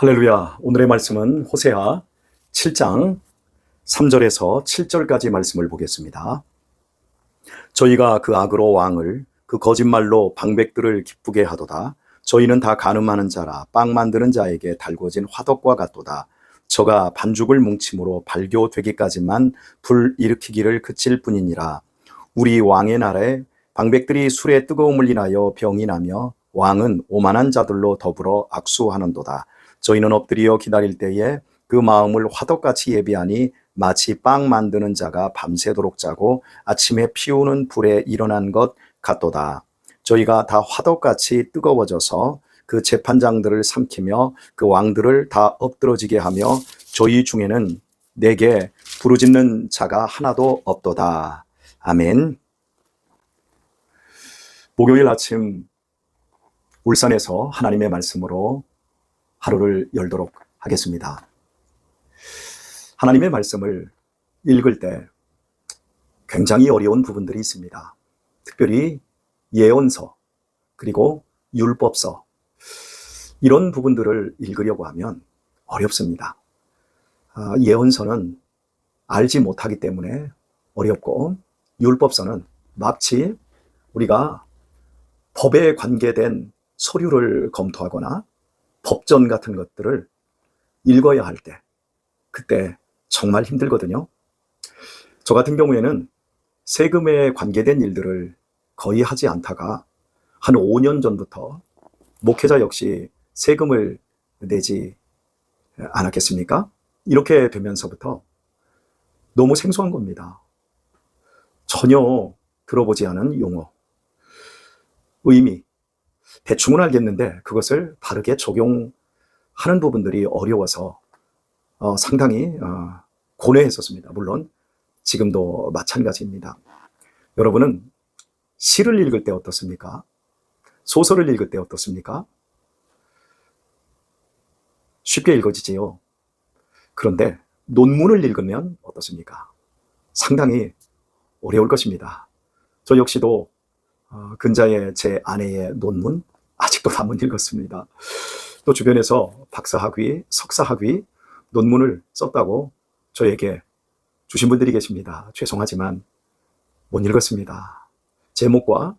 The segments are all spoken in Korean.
할렐루야. 오늘의 말씀은 호세아 7장 3절에서 7절까지 말씀을 보겠습니다. 저희가 그 악으로 왕을 그 거짓말로 방백들을 기쁘게 하도다. 저희는 다 간음하는 자라 빵 만드는 자에게 달궈진 화덕과 같도다. 저가 반죽을 뭉침으로 발교되기까지만 불 일으키기를 그칠 뿐이니라. 우리 왕의 나라에 방백들이 술의 뜨거움을 인하여 병이 나며 왕은 오만한 자들로 더불어 악수하는도다. 저희는 엎드려 기다릴 때에 그 마음을 화덕같이 예비하니 마치 빵 만드는 자가 밤새도록 자고 아침에 피우는 불에 일어난 것 같도다. 저희가 다 화덕같이 뜨거워져서 그 재판장들을 삼키며 그 왕들을 다 엎드러지게 하며 저희 중에는 내게 부르짖는 자가 하나도 없도다. 아멘. 목요일 아침 울산에서 하나님의 말씀으로 하루를 열도록 하겠습니다. 하나님의 말씀을 읽을 때 굉장히 어려운 부분들이 있습니다. 특별히 예언서 그리고 율법서 이런 부분들을 읽으려고 하면 어렵습니다. 예언서는 알지 못하기 때문에 어렵고 율법서는 마치 우리가 법에 관계된 서류를 검토하거나 법전 같은 것들을 읽어야 할 때 그때 정말 힘들거든요. 저 같은 경우에는 세금에 관계된 일들을 거의 하지 않다가 한 5년 전부터 목회자 역시 세금을 내지 않았겠습니까? 이렇게 되면서부터 너무 생소한 겁니다. 전혀 들어보지 않은 용어, 의미, 대충은 알겠는데 그것을 바르게 적용하는 부분들이 어려워서 상당히 고뇌했었습니다. 물론 지금도 마찬가지입니다. 여러분은 시를 읽을 때 어떻습니까? 소설을 읽을 때 어떻습니까? 쉽게 읽어지지요. 그런데 논문을 읽으면 어떻습니까? 상당히 어려울 것입니다. 저 역시도 근자의 제 아내의 논문 아직도 다 못 읽었습니다. 또 주변에서 박사학위, 석사학위 논문을 썼다고 저에게 주신 분들이 계십니다. 죄송하지만 못 읽었습니다. 제목과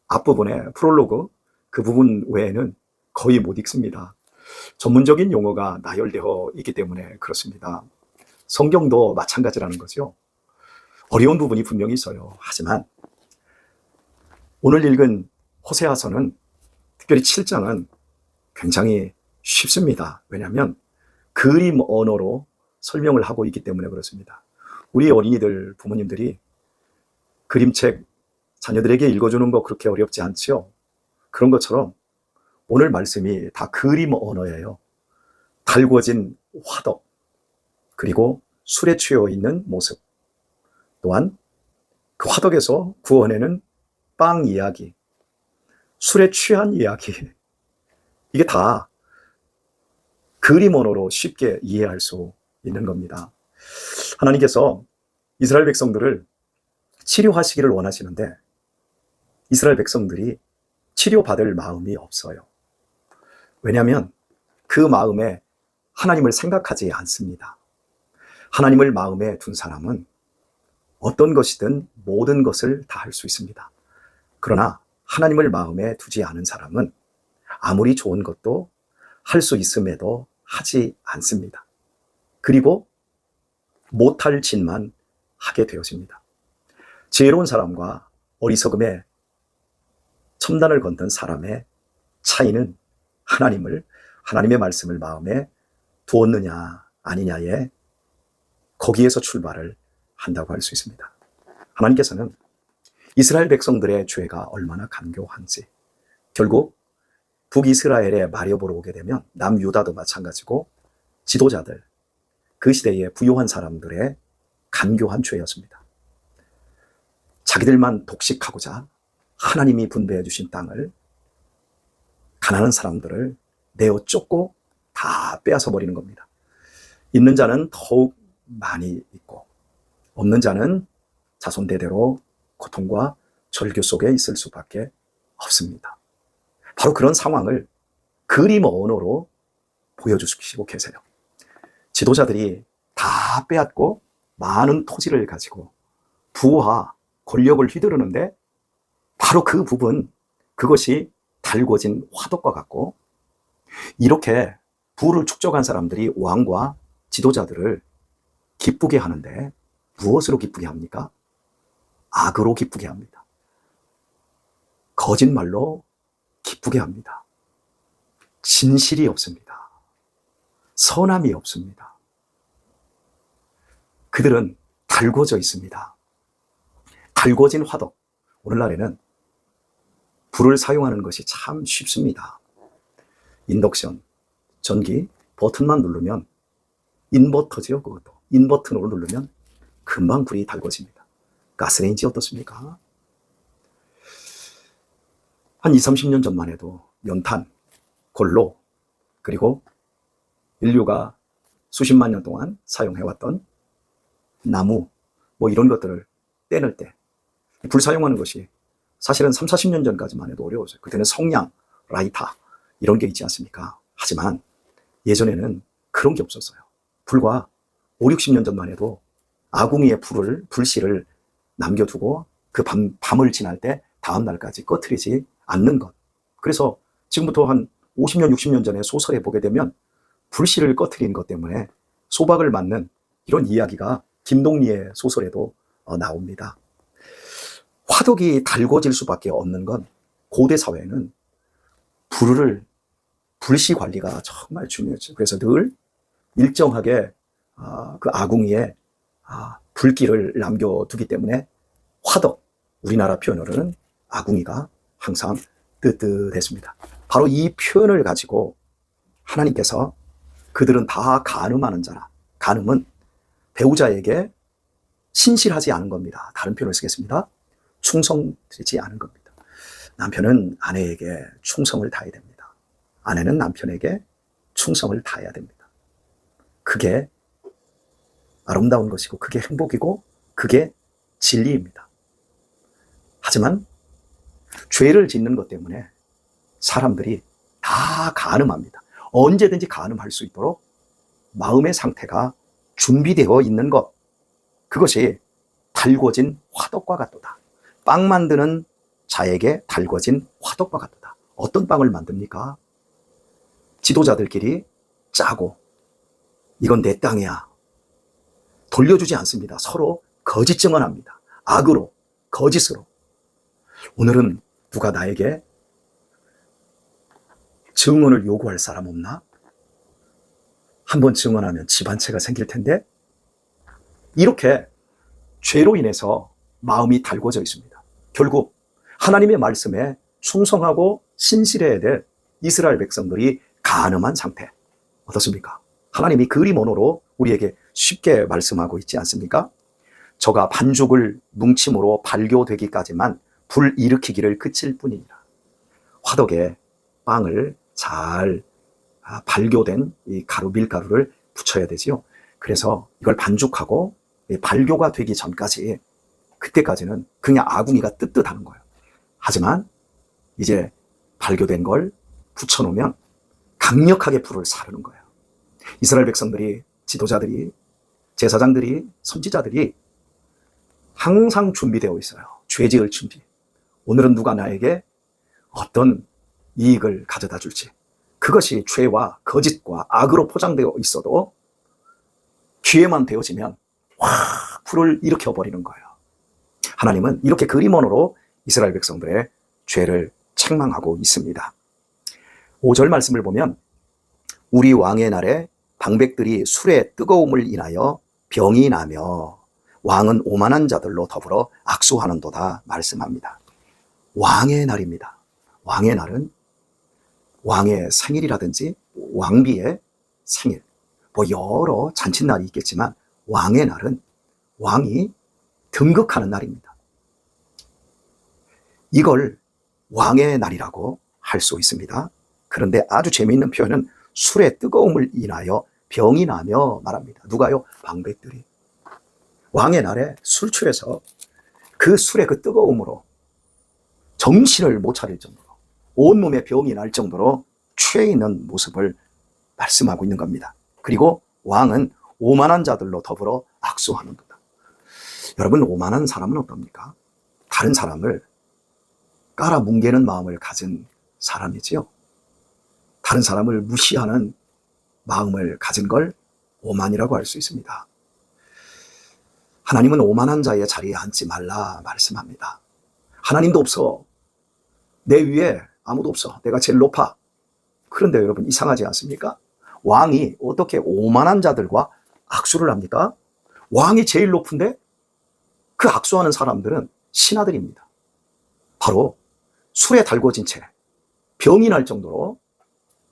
앞부분의 프롤로그 그 부분 외에는 거의 못 읽습니다. 전문적인 용어가 나열되어 있기 때문에 그렇습니다. 성경도 마찬가지라는 거죠. 어려운 부분이 분명히 있어요. 하지만 오늘 읽은 호세아서는 특별히 7장은 굉장히 쉽습니다. 왜냐하면 그림 언어로 설명을 하고 있기 때문에 그렇습니다. 우리 어린이들, 부모님들이 그림책 자녀들에게 읽어주는 거 그렇게 어렵지 않죠? 그런 것처럼 오늘 말씀이 다 그림 언어예요. 달궈진 화덕, 그리고 술에 취해 있는 모습, 또한 그 화덕에서 구워내는 빵 이야기, 술에 취한 이야기, 이게 다 그림 언어로 쉽게 이해할 수 있는 겁니다. 하나님께서 이스라엘 백성들을 치료하시기를 원하시는데 이스라엘 백성들이 치료받을 마음이 없어요. 왜냐하면 그 마음에 하나님을 생각하지 않습니다. 하나님을 마음에 둔 사람은 어떤 것이든 모든 것을 다 할 수 있습니다. 그러나 하나님을 마음에 두지 않은 사람은 아무리 좋은 것도 할 수 있음에도 하지 않습니다. 그리고 못할 짓만 하게 되어집니다. 지혜로운 사람과 어리석음에 첨단을 건든 사람의 차이는 하나님의 말씀을 마음에 두었느냐 아니냐에 거기에서 출발을 한다고 할 수 있습니다. 하나님께서는 이스라엘 백성들의 죄가 얼마나 간교한지, 결국 북이스라엘에 마려보러 오게 되면 남유다도 마찬가지고 지도자들, 그 시대의 부유한 사람들의 간교한 죄였습니다. 자기들만 독식하고자 하나님이 분배해 주신 땅을 가난한 사람들을 내어 쫓고 다 빼앗아 버리는 겁니다. 있는 자는 더욱 많이 있고 없는 자는 자손대대로 고통과 절규 속에 있을 수밖에 없습니다. 바로 그런 상황을 그림 언어로 보여주시고 계세요. 지도자들이 다 빼앗고 많은 토지를 가지고 부와 권력을 휘두르는데 바로 그 부분, 그것이 달궈진 화덕과 같고, 이렇게 부를 축적한 사람들이 왕과 지도자들을 기쁘게 하는데 무엇으로 기쁘게 합니까? 악으로 기쁘게 합니다. 거짓말로 기쁘게 합니다. 진실이 없습니다. 선함이 없습니다. 그들은 달궈져 있습니다. 달궈진 화덕. 오늘날에는 불을 사용하는 것이 참 쉽습니다. 인덕션, 전기 버튼만 누르면, 인버터지요, 그것도. 인버튼으로 누르면 금방 불이 달궈집니다. 가스레인지 어떻습니까? 한 20, 30년 전만 해도 연탄, 골로, 그리고 인류가 수십만 년 동안 사용해왔던 나무, 이런 것들을 떼낼 때 불 사용하는 것이 사실은 3, 40년 전까지만 해도 어려웠어요. 그때는 성냥, 라이터 이런 게 있지 않습니까? 하지만 예전에는 그런 게 없었어요. 불과 5, 60년 전만 해도 아궁이에 불씨를 남겨두고 그 밤을 지날 때 다음 날까지 꺼트리지 않는 것. 그래서 지금부터 한 50년, 60년 전에 소설에 보게 되면 불씨를 꺼트린 것 때문에 소박을 맞는 이런 이야기가 김동리의 소설에도 나옵니다. 화덕이 달궈질 수밖에 없는 건 고대 사회는 불씨 관리가 정말 중요했죠. 그래서 늘 일정하게 그 아궁이에 불길을 남겨두기 때문에 화덕, 우리나라 표현으로는 아궁이가 항상 뜨뜻했습니다. 바로 이 표현을 가지고 하나님께서 그들은 다 간음하는 자라. 간음은 배우자에게 신실하지 않은 겁니다. 다른 표현을 쓰겠습니다. 충성되지 않은 겁니다. 남편은 아내에게 충성을 다해야 됩니다. 아내는 남편에게 충성을 다해야 됩니다. 그게 아름다운 것이고, 그게 행복이고, 그게 진리입니다. 하지만 죄를 짓는 것 때문에 사람들이 다 간음합니다. 언제든지 간음할 수 있도록 마음의 상태가 준비되어 있는 것, 그것이 달궈진 화덕과 같도다. 빵 만드는 자에게 달궈진 화덕과 같도다. 어떤 빵을 만듭니까? 지도자들끼리 짜고, 이건 내 땅이야, 돌려주지 않습니다. 서로 거짓 증언합니다. 악으로, 거짓으로. 오늘은 누가 나에게 증언을 요구할 사람 없나? 한번 증언하면 집 한 채가 생길 텐데. 이렇게 죄로 인해서 마음이 달궈져 있습니다. 결국 하나님의 말씀에 충성하고 신실해야 될 이스라엘 백성들이 간음한 상태. 어떻습니까? 하나님이 그림 언어로 우리에게 쉽게 말씀하고 있지 않습니까? 저가 반죽을 뭉침으로 발교되기까지만 불 일으키기를 그칠 뿐이니라. 화덕에 빵을 잘 발교된 이 밀가루를 붙여야 되지요. 그래서 이걸 반죽하고 발교가 되기 전까지, 그때까지는 그냥 아궁이가 뜨뜻하는 거예요. 하지만 이제 발교된 걸 붙여놓으면 강력하게 불을 사르는 거예요. 이스라엘 백성들이, 지도자들이, 제사장들이, 선지자들이 항상 준비되어 있어요. 죄 지을 준비. 오늘은 누가 나에게 어떤 이익을 가져다 줄지. 그것이 죄와 거짓과 악으로 포장되어 있어도 기회만 되어지면 확 불을 일으켜버리는 거예요. 하나님은 이렇게 그림 언어로 이스라엘 백성들의 죄를 책망하고 있습니다. 5절 말씀을 보면, 우리 왕의 날에 방백들이 술의 뜨거움을 인하여 병이 나며 왕은 오만한 자들로 더불어 악수하는도다 말씀합니다. 왕의 날입니다. 왕의 날은 왕의 생일이라든지 왕비의 생일, 여러 잔칫날이 있겠지만 왕의 날은 왕이 등극하는 날입니다. 이걸 왕의 날이라고 할 수 있습니다. 그런데 아주 재미있는 표현은 술의 뜨거움을 인하여 병이 나며 말합니다. 누가요? 방백들이. 왕의 날에 술 취해서 그 술의 그 뜨거움으로 정신을 못 차릴 정도로, 온몸에 병이 날 정도로 취해 있는 모습을 말씀하고 있는 겁니다. 그리고 왕은 오만한 자들로 더불어 악수하는도다. 여러분, 오만한 사람은 어떻습니까? 다른 사람을 깔아뭉개는 마음을 가진 사람이지요. 다른 사람을 무시하는 마음을 가진 걸 오만이라고 할 수 있습니다. 하나님은 오만한 자의 자리에 앉지 말라 말씀합니다. 하나님도 없어. 내 위에 아무도 없어. 내가 제일 높아. 그런데 여러분, 이상하지 않습니까? 왕이 어떻게 오만한 자들과 악수를 합니까? 왕이 제일 높은데 그 악수하는 사람들은 신하들입니다. 바로 술에 달궈진 채 병이 날 정도로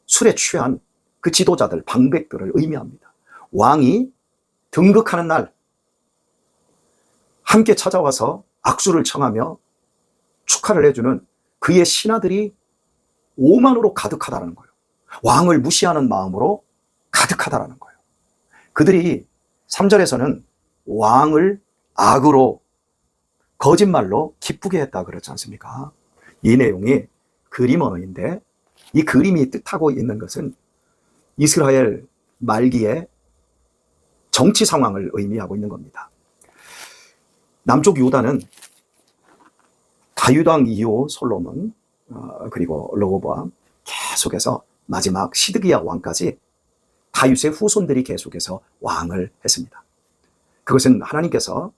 술에 취한 그 지도자들, 방백들을 의미합니다. 왕이 등극하는 날 함께 찾아와서 악수를 청하며 축하를 해주는 그의 신하들이 오만으로 가득하다는 거예요. 왕을 무시하는 마음으로 가득하다는 거예요. 그들이 3절에서는 왕을 악으로, 거짓말로 기쁘게 했다 그렇지 않습니까? 이 내용이 그림 언어인데, 이 그림이 뜻하고 있는 것은 이스라엘 말기의 정치 상황을 의미하고 있는 겁니다. 남쪽 유다는 다윗 왕 이후 솔로몬, 그리고 르호보암, 계속해서 마지막 시드기야 왕까지 다윗의 후손들이 계속해서 왕을 했습니다. 그것은 하나님께서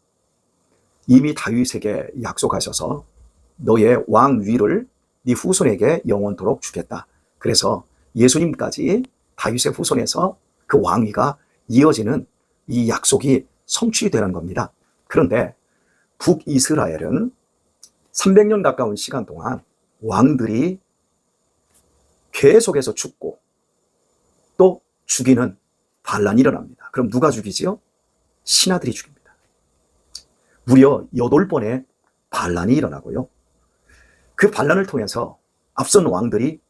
이미 다윗에게 약속하셔서 너의 왕위를 네 후손에게 영원토록 주겠다. 그래서 예수님까지 다윗의 후손에서 그 왕위가 이어지는 이 약속이 성취되는 겁니다. 그런데 북이스라엘은 300년 가까운 시간 동안 왕들이 계속해서 죽고 또 죽이는 반란이 일어납니다. 그럼 누가 죽이지요? 신하들이 죽입니다. 무려 8번의 반란이 일어나고요. 그 반란을 통해서 앞선 왕들이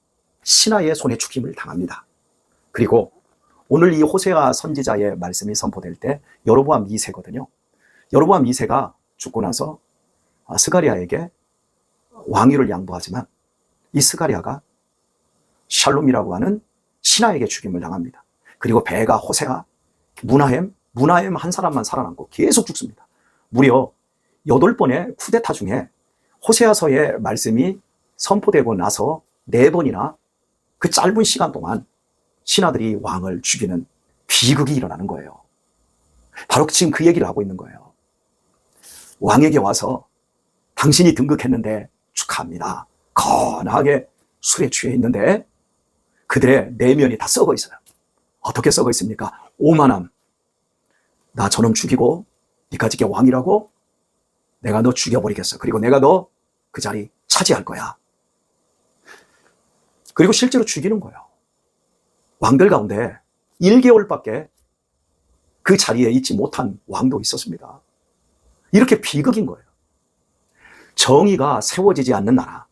신하의 손에 죽임을 당합니다. 그리고 오늘 이 호세아 선지자의 말씀이 선포될 때 여로보암 2세거든요. 여로보암 2세가 죽고 나서 스가랴에게 왕위를 양보하지만 이 스가랴가 샬롬이라고 하는 신하에게 죽임을 당합니다. 그리고 베가, 호세아, 무나헴 한 사람만 살아남고 계속 죽습니다. 무려 8번의 쿠데타 중에 호세아서의 말씀이 선포되고 나서 4번이나 그 짧은 시간 동안 신하들이 왕을 죽이는 비극이 일어나는 거예요. 바로 지금 그 얘기를 하고 있는 거예요. 왕에게 와서 당신이 등극했는데 축하합니다. 거나하게 술에 취해 있는데 그들의 내면이 다 썩어 있어요. 어떻게 썩어 있습니까? 오만함. 나 저놈 죽이고 니까지게 왕이라고? 내가 너 죽여버리겠어. 그리고 내가 너 그 자리 차지할 거야. 그리고 실제로 죽이는 거예요. 왕들 가운데 1개월밖에 그 자리에 있지 못한 왕도 있었습니다. 이렇게 비극인 거예요. 정의가 세워지지 않는 나라,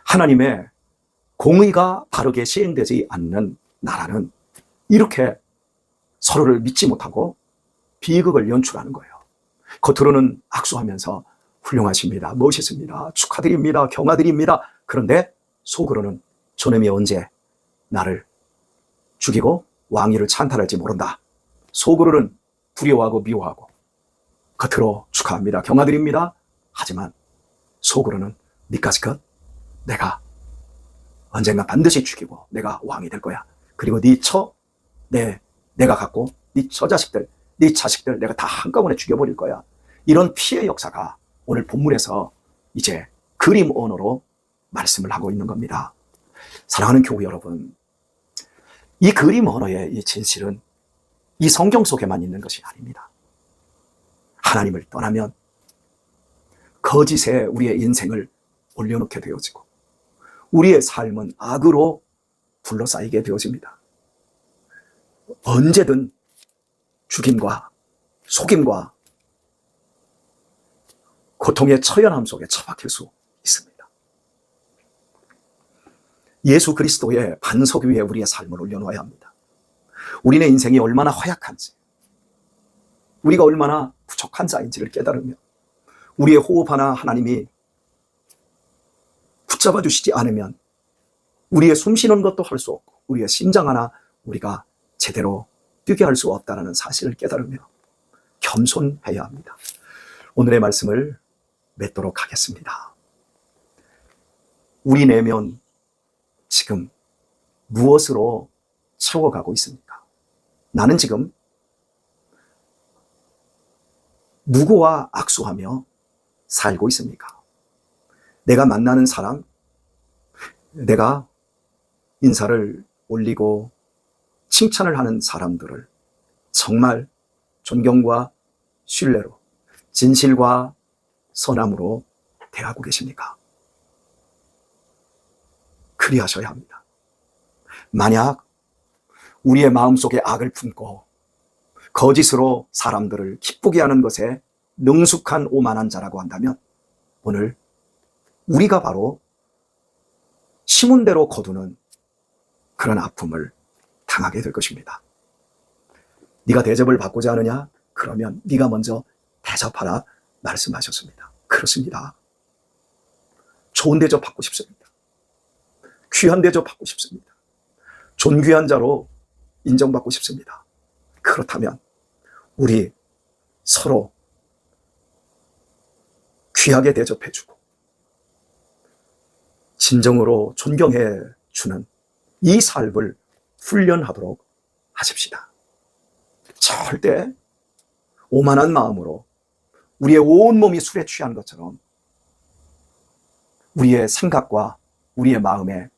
하나님의 공의가 바르게 시행되지 않는 나라는 이렇게 서로를 믿지 못하고 비극을 연출하는 거예요. 겉으로는 악수하면서 훌륭하십니다, 멋있습니다, 축하드립니다, 경아드립니다. 그런데 속으로는 저놈이 언제 나를 죽이고 왕위를 찬탈할지 모른다. 속으로는 두려워하고 미워하고 겉으로 축하합니다, 경아드립니다. 하지만 속으로는 니까지 것 내가 언젠가 반드시 죽이고 내가 왕이 될 거야. 그리고 내가 갖고 네 처자식들, 네 자식들 내가 다 한꺼번에 죽여버릴 거야. 이런 피해 역사가 오늘 본문에서 이제 그림 언어로 말씀을 하고 있는 겁니다. 사랑하는 교우 여러분, 이 그림 언어의 이 진실은 이 성경 속에만 있는 것이 아닙니다. 하나님을 떠나면 거짓에 우리의 인생을 올려놓게 되어지고 우리의 삶은 악으로 둘러싸이게 되어집니다. 언제든 죽임과 속임과 고통의 처연함 속에 처박힐 수 있습니다. 예수 그리스도의 반석 위에 우리의 삶을 올려놓아야 합니다. 우리의 인생이 얼마나 허약한지, 우리가 얼마나 부족한 자인지를 깨달으며 우리의 호흡 하나 하나님이 붙잡아 주시지 않으면 우리의 숨 쉬는 것도 할 수 없고 우리의 심장 하나 우리가 제대로 뛰게 할 수 없다는 사실을 깨달으며 겸손해야 합니다. 오늘의 말씀을 맺도록 하겠습니다. 우리 내면 지금 무엇으로 채워가고 있습니까? 나는 지금 누구와 악수하며 살고 있습니까? 내가 만나는 사람, 내가 인사를 올리고 칭찬을 하는 사람들을 정말 존경과 신뢰로, 진실과 선함으로 대하고 계십니까? 그리하셔야 합니다. 만약 우리의 마음속에 악을 품고 거짓으로 사람들을 기쁘게 하는 것에 능숙한 오만한 자라고 한다면 오늘 우리가 바로 심은 대로 거두는 그런 아픔을 당하게 될 것입니다. 네가 대접을 받고자 하느냐? 그러면 네가 먼저 대접하라 말씀하셨습니다. 그렇습니다. 좋은 대접 받고 싶습니다. 귀한 대접 받고 싶습니다. 존귀한 자로 인정받고 싶습니다. 그렇다면 우리 서로 귀하게 대접해주고 진정으로 존경해주는 이 삶을 훈련하도록 하십시다. 절대 오만한 마음으로 우리의 온몸이 술에 취한 것처럼 우리의 생각과 우리의 마음에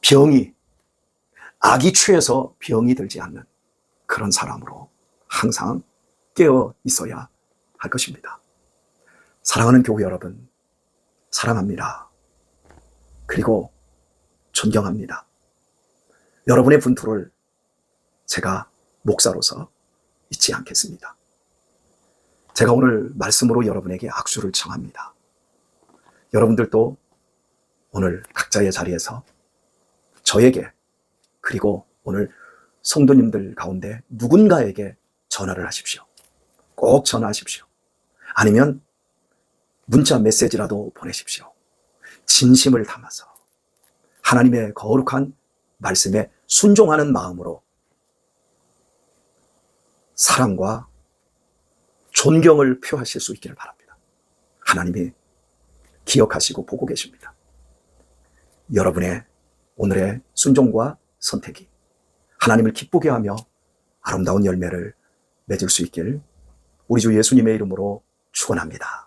병이, 악이 취해서 병이 들지 않는 그런 사람으로 항상 깨어 있어야 할 것입니다. 사랑하는 교회 여러분, 사랑합니다. 그리고 존경합니다. 여러분의 분투를 제가 목사로서 잊지 않겠습니다. 제가 오늘 말씀으로 여러분에게 악수를 청합니다. 여러분들도 오늘 각자의 자리에서 저에게 그리고 오늘 성도님들 가운데 누군가에게 전화를 하십시오. 꼭 전화하십시오. 아니면 문자 메시지라도 보내십시오. 진심을 담아서 하나님의 거룩한 말씀에 순종하는 마음으로 사랑과 존경을 표하실 수 있기를 바랍니다. 하나님이 기억하시고 보고 계십니다. 여러분의 오늘의 순종과 선택이 하나님을 기쁘게 하며 아름다운 열매를 맺을 수 있길 우리 주 예수님의 이름으로 축원합니다.